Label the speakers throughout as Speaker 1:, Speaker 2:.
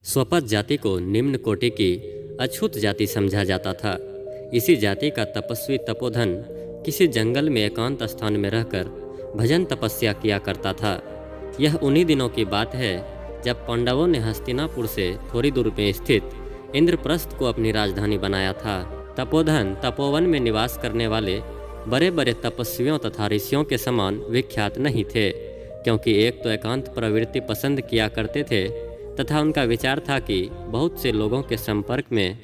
Speaker 1: स्वपथ जाति को निम्न कोटि की अछूत जाति समझा जाता था। इसी जाति का तपस्वी तपोधन किसी जंगल में एकांत स्थान में रहकर भजन तपस्या किया करता था। यह उन्हीं दिनों की बात है जब पांडवों ने हस्तिनापुर से थोड़ी दूर में स्थित इंद्रप्रस्थ को अपनी राजधानी बनाया था। तपोधन तपोवन में निवास करने वाले बड़े बड़े तपस्वियों तथा ऋषियों के समान विख्यात नहीं थे, क्योंकि एक तो एकांत प्रवृत्ति पसंद किया करते थे तथा उनका विचार था कि बहुत से लोगों के संपर्क में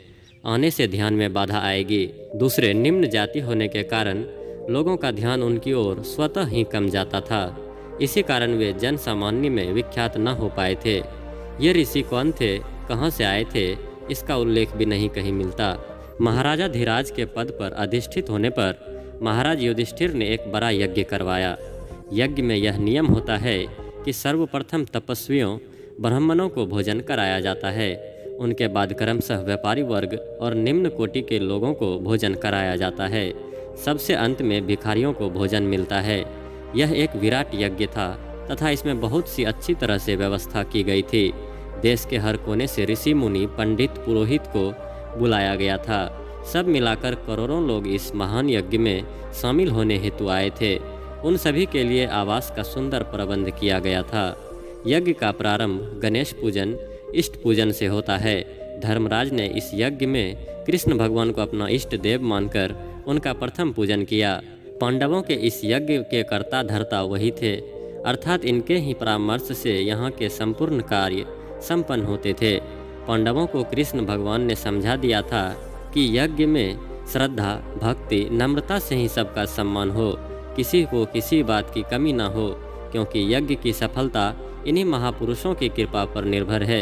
Speaker 1: आने से ध्यान में बाधा आएगी। दूसरे, निम्न जाति होने के कारण लोगों का ध्यान उनकी ओर स्वतः ही कम जाता था। इसी कारण वे जन सामान्य में विख्यात न हो पाए थे। ये ऋषि कौन थे, कहाँ से आए थे, इसका उल्लेख भी नहीं कहीं मिलता। महाराजा धीराज के पद पर अधिष्ठित होने पर महाराज युधिष्ठिर ने एक बड़ा यज्ञ करवाया। यज्ञ में यह नियम होता है कि सर्वप्रथम तपस्वियों ब्राह्मणों को भोजन कराया जाता है। उनके बाद क्रमशः व्यापारी वर्ग और निम्न कोटि के लोगों को भोजन कराया जाता है। सबसे अंत में भिखारियों को भोजन मिलता है। यह एक विराट यज्ञ था तथा इसमें बहुत सी अच्छी तरह से व्यवस्था की गई थी। देश के हर कोने से ऋषि मुनि पंडित पुरोहित को बुलाया गया था। सब मिलाकर करोड़ों लोग इस महान यज्ञ में शामिल होने हेतु आए थे। उन सभी के लिए आवास का सुंदर प्रबंध किया गया था। यज्ञ का प्रारंभ गणेश पूजन, इष्ट पूजन से होता है। धर्मराज ने इस यज्ञ में कृष्ण भगवान को अपना इष्ट देव मानकर उनका प्रथम पूजन किया। पांडवों के इस यज्ञ के कर्ता धर्ता वही थे, अर्थात इनके ही परामर्श से यहाँ के संपूर्ण कार्य संपन्न होते थे। पांडवों को कृष्ण भगवान ने समझा दिया था कि यज्ञ में श्रद्धा, भक्ति, नम्रता से ही सबका सम्मान हो, किसी को किसी बात की कमी ना हो, क्योंकि यज्ञ की सफलता इन्हीं महापुरुषों की कृपा पर निर्भर है।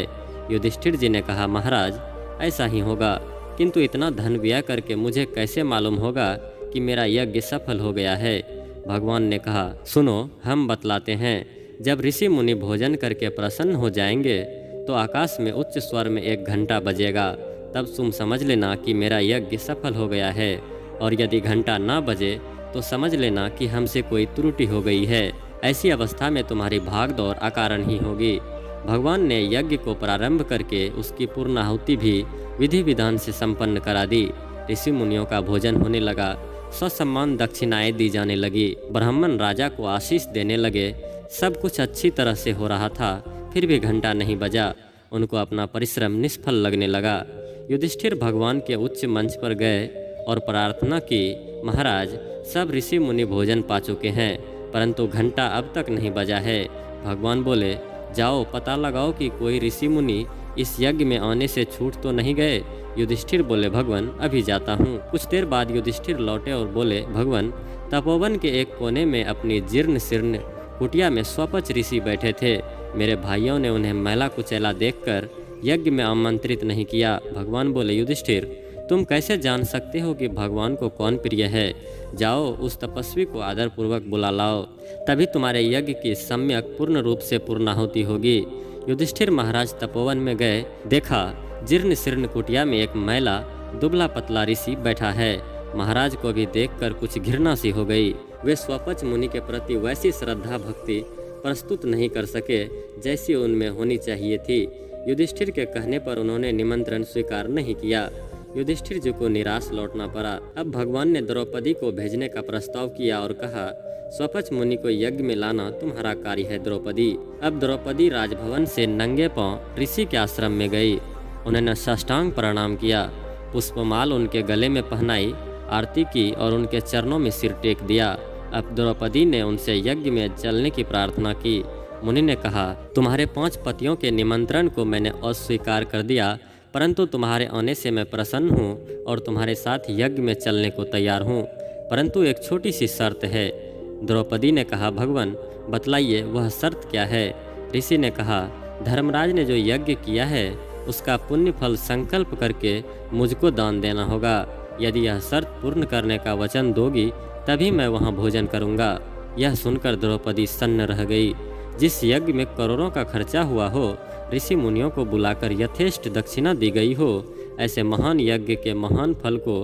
Speaker 1: युधिष्ठिर जी ने कहा, महाराज ऐसा ही होगा, किंतु इतना धन व्यय करके मुझे कैसे मालूम होगा कि मेरा यज्ञ सफल हो गया है। भगवान ने कहा, सुनो, हम बतलाते हैं। जब ऋषि मुनि भोजन करके प्रसन्न हो जाएंगे तो आकाश में उच्च स्वर में एक घंटा बजेगा। तब तुम समझ लेना कि मेरा यज्ञ सफल हो गया है, और यदि घंटा ना बजे तो समझ लेना कि हमसे कोई त्रुटि हो गई है। ऐसी अवस्था में तुम्हारी भागदौड़ अकारण ही होगी। भगवान ने यज्ञ को प्रारंभ करके उसकी पूर्णाहुति भी विधि विधान से संपन्न करा दी। ऋषि मुनियों का भोजन होने लगा। ससम्मान दक्षिणाएं दी जाने लगी। ब्राह्मण राजा को आशीष देने लगे। सब कुछ अच्छी तरह से हो रहा था, फिर भी घंटा नहीं बजा। उनको अपना परिश्रम निष्फल लगने लगा। युधिष्ठिर भगवान के उच्च मंच पर गए और प्रार्थना की, महाराज सब ऋषि मुनि भोजन पा चुके हैं, परंतु घंटा अब तक नहीं बजा है। भगवान बोले, जाओ पता लगाओ कि कोई ऋषि मुनि इस यज्ञ में आने से छूट तो नहीं गए। युधिष्ठिर बोले, भगवान अभी जाता हूँ। कुछ देर बाद युधिष्ठिर लौटे और बोले, भगवान तपोवन के एक कोने में अपनी जीर्ण शीर्ण कुटिया में स्वपच ऋषि बैठे थे। मेरे भाइयों ने उन्हें मैला कुचैला देखकर यज्ञ में आमंत्रित नहीं किया। भगवान बोले, युधिष्ठिर तुम कैसे जान सकते हो कि भगवान को कौन प्रिय है? जाओ उस तपस्वी को आदरपूर्वक बुला लाओ, तभी तुम्हारे यज्ञ की सम्यक पूर्ण रूप से पूर्णाहुति होगी। युधिष्ठिर महाराज तपोवन में गए। देखा जीर्ण शीर्ण कुटिया में एक मैला दुबला पतला ऋषि बैठा है। महाराज को भी देखकर कुछ घृणा सी हो गई। वे स्वपच मुनि के प्रति वैसी श्रद्धा भक्ति प्रस्तुत नहीं कर सके जैसी उनमें होनी चाहिए थी। युधिष्ठिर के कहने पर उन्होंने निमंत्रण स्वीकार नहीं किया। युधिष्ठिर जी को निराश लौटना पड़ा। अब भगवान ने द्रौपदी को भेजने का प्रस्ताव किया और कहा, स्वपच मुनि को यज्ञ में लाना तुम्हारा कार्य है द्रौपदी। अब द्रौपदी राजभवन से नंगे पांव ऋषि के आश्रम में गई। उन्होंने साष्टांग प्रणाम किया, पुष्पमाल उनके गले में पहनाई, आरती की और उनके चरणों में सिर टेक दिया। अब द्रौपदी ने उनसे यज्ञ में चलने की प्रार्थना की। मुनि ने कहा, तुम्हारे 5 पतियों के निमंत्रण को मैंने अस्वीकार कर दिया, परंतु तुम्हारे आने से मैं प्रसन्न हूँ और तुम्हारे साथ यज्ञ में चलने को तैयार हूँ, परंतु एक छोटी सी शर्त है। द्रौपदी ने कहा, भगवान बतलाइए वह शर्त क्या है? ऋषि ने कहा, धर्मराज ने जो यज्ञ किया है उसका पुण्य फल संकल्प करके मुझको दान देना होगा। यदि यह शर्त पूर्ण करने का वचन दोगी तभी मैं वहाँ भोजन करूँगा। यह सुनकर द्रौपदी सन्न रह गई। जिस यज्ञ में करोड़ों का खर्चा हुआ हो, ऋषि मुनियों को बुलाकर यथेष्ट दक्षिणा दी गई हो, ऐसे महान यज्ञ के महान फल को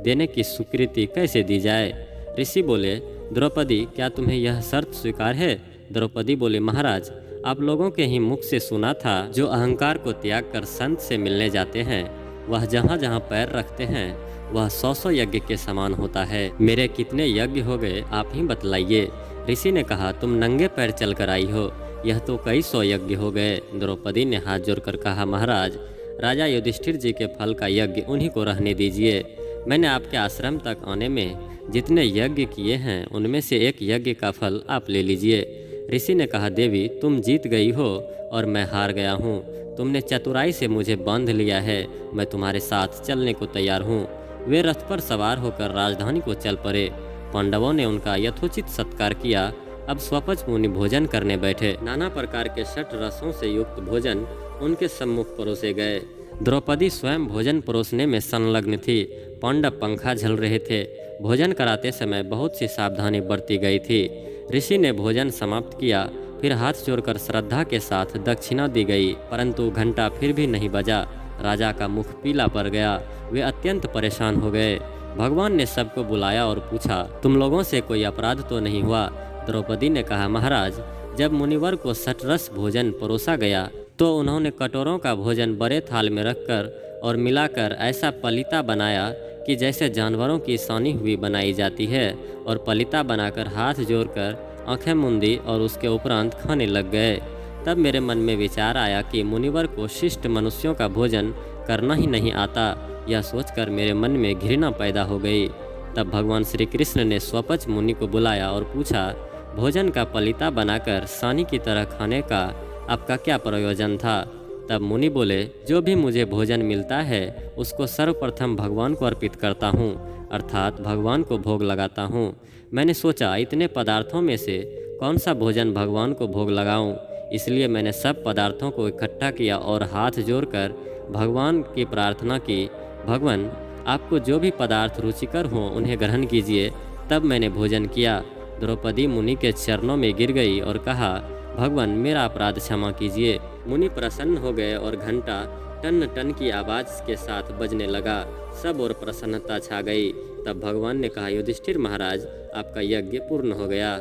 Speaker 1: देने की स्वीकृति कैसे दी जाए? ऋषि बोले, द्रौपदी क्या तुम्हें यह शर्त स्वीकार है? द्रौपदी बोली, महाराज आप लोगों के ही मुख से सुना था, जो अहंकार को त्याग कर संत से मिलने जाते हैं, वह जहाँ जहाँ पैर रखते हैं वह 100 यज्ञ के समान होता है। मेरे कितने यज्ञ हो गए आप ही बतलाइए। ऋषि ने कहा, तुम नंगे पैर चल कर आई हो, यह तो कई 100 यज्ञ हो गए। द्रौपदी ने हाथ जोड़कर कहा, महाराज, राजा युधिष्ठिर जी के फल का यज्ञ उन्हीं को रहने दीजिए। मैंने आपके आश्रम तक आने में जितने यज्ञ किए हैं उनमें से एक यज्ञ का फल आप ले लीजिए। ऋषि ने कहा, देवी, तुम जीत गई हो और मैं हार गया हूँ। तुमने चतुराई से मुझे बांध लिया है, मैं तुम्हारे साथ चलने को तैयार हूँ। वे रथ पर सवार होकर राजधानी को चल पड़े। पांडवों ने उनका यथोचित सत्कार किया। अब स्वपच मुनि भोजन करने बैठे। नाना प्रकार के 6 रसों से युक्त भोजन उनके सम्मुख परोसे गए। द्रौपदी स्वयं भोजन परोसने में संलग्न थी। पांडव पंखा झल रहे थे। भोजन कराते समय बहुत सी सावधानी बरती गई थी। ऋषि ने भोजन समाप्त किया, फिर हाथ जोड़कर श्रद्धा के साथ दक्षिणा दी गई, परंतु घंटा फिर भी नहीं बजा। राजा का मुख पीला पड़ गया। वे अत्यंत परेशान हो गए। भगवान ने सबको बुलाया और पूछा, तुम लोगों से कोई अपराध तो नहीं हुआ? द्रौपदी ने कहा, महाराज, जब मुनिवर को 6 रस भोजन परोसा गया तो उन्होंने कटोरों का भोजन बड़े थाल में रखकर और मिलाकर ऐसा पलीता बनाया कि जैसे जानवरों की सानी हुई बनाई जाती है, और पलीता बनाकर हाथ जोड़कर आंखें मूंदी और उसके उपरांत खाने लग गए। तब मेरे मन में विचार आया कि मुनिवर को शिष्ट मनुष्यों का भोजन करना ही नहीं आता। यह सोचकर मेरे मन में घृणा पैदा हो गई। तब भगवान श्री कृष्ण ने स्वपच मुनि को बुलाया और पूछा, भोजन का पलीता बनाकर सानी की तरह खाने का आपका क्या प्रयोजन था? तब मुनि बोले, जो भी मुझे भोजन मिलता है उसको सर्वप्रथम भगवान को अर्पित करता हूँ, अर्थात भगवान को भोग लगाता हूँ। मैंने सोचा, इतने पदार्थों में से कौन सा भोजन भगवान को भोग लगाऊं? इसलिए मैंने सब पदार्थों को इकट्ठा किया और हाथ जोड़कर भगवान की प्रार्थना की, भगवान, आपको जो भी पदार्थ रुचिकर हों उन्हें ग्रहण कीजिए। तब मैंने भोजन किया। द्रौपदी मुनि के चरणों में गिर गई और कहा, भगवान, मेरा अपराध क्षमा कीजिए। मुनि प्रसन्न हो गए और घंटा टन टन की आवाज़ के साथ बजने लगा। सब और प्रसन्नता छा गई। तब भगवान ने कहा, युधिष्ठिर महाराज, आपका यज्ञ पूर्ण हो गया।